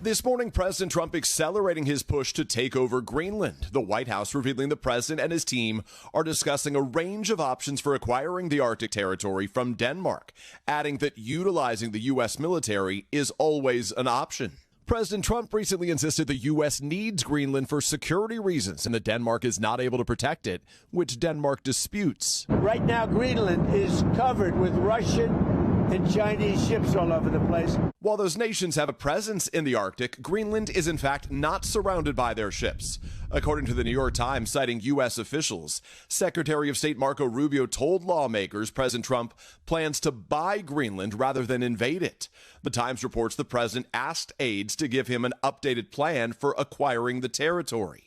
This morning, President Trump accelerating his push to take over Greenland. The White House revealing the president and his team are discussing a range of options for acquiring the Arctic territory from Denmark, adding that utilizing the U.S. military is always an option. President Trump recently insisted the U.S. needs Greenland for security reasons and that Denmark is not able to protect it, which Denmark disputes. Right now, Greenland is covered with Russian and Chinese ships all over the place. While those nations have a presence in the Arctic, Greenland is in fact not surrounded by their ships. According to the New York Times, citing U.S. officials, Secretary of State Marco Rubio told lawmakers President Trump plans to buy Greenland rather than invade it. The Times reports the president asked aides to give him an updated plan for acquiring the territory.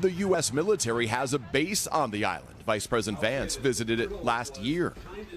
The U.S. military has a base on the island. Vice President Vance visited it last year.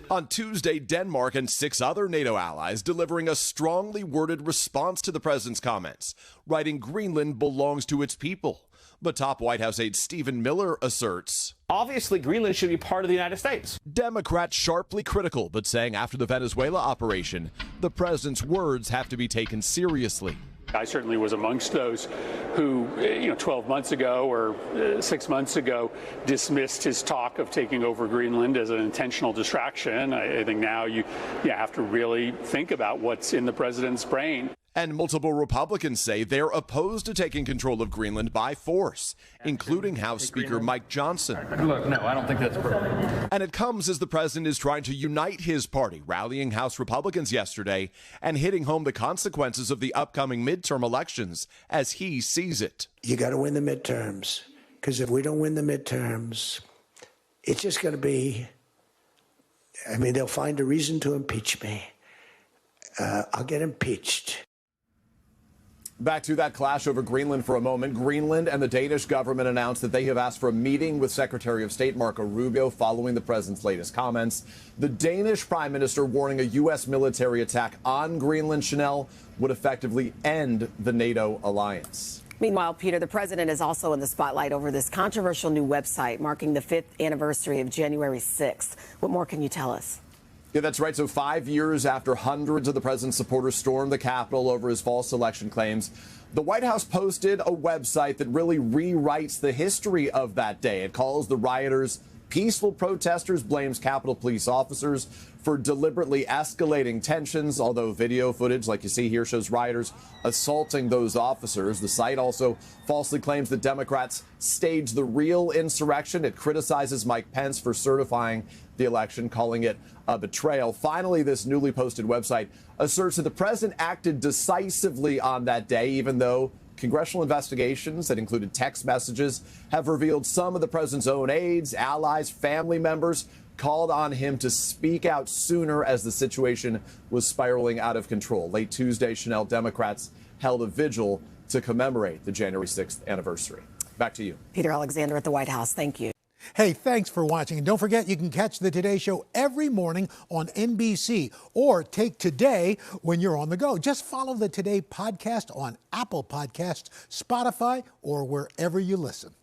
On Tuesday, Denmark and 6 other NATO allies delivering a strongly worded response to the president's comments, writing Greenland belongs to its people. But top White House aide Stephen Miller asserts, obviously, Greenland should be part of the United States. Democrats sharply critical, but saying after the Venezuela operation, the president's words have to be taken seriously. I certainly was amongst those who, 12 months ago or 6 months ago, dismissed his talk of taking over Greenland as an intentional distraction. I think now you have to really think about what's in the president's brain. And multiple Republicans say they're opposed to taking control of Greenland by force, including House Speaker Mike Johnson. Look, no, I don't think that's appropriate. And it comes as the president is trying to unite his party, rallying House Republicans yesterday and hitting home the consequences of the upcoming midterm elections as he sees it. You got to win the midterms, because if we don't win the midterms, it's just going to be, they'll find a reason to impeach me. I'll get impeached. Back to that clash over Greenland for a moment. Greenland and the Danish government announced that they have asked for a meeting with Secretary of State Marco Rubio following the president's latest comments. The Danish prime minister warning a U.S. military attack on Greenland, Chanel, would effectively end the NATO alliance. Meanwhile, Peter, the president is also in the spotlight over this controversial new website marking the 5th anniversary of January 6th. What more can you tell us? Yeah, that's right. So 5 years after hundreds of the president's supporters stormed the Capitol over his false election claims, the White House posted a website that really rewrites the history of that day. It calls the rioters peaceful protesters, blames Capitol police officers for deliberately escalating tensions, although video footage, like you see here, shows rioters assaulting those officers. The site also falsely claims that Democrats staged the real insurrection. It criticizes Mike Pence for certifying the election, calling it a betrayal. Finally, this newly posted website asserts that the president acted decisively on that day, even though congressional investigations that included text messages have revealed some of the president's own aides, allies, family members called on him to speak out sooner as the situation was spiraling out of control. Late Tuesday, Chanel, Democrats held a vigil to commemorate the January 6th anniversary. Back to you. Peter Alexander at the White House. Thank you. Hey, thanks for watching. And don't forget, you can catch the Today Show every morning on NBC or take Today when you're on the go. Just follow the Today podcast on Apple Podcasts, Spotify, or wherever you listen.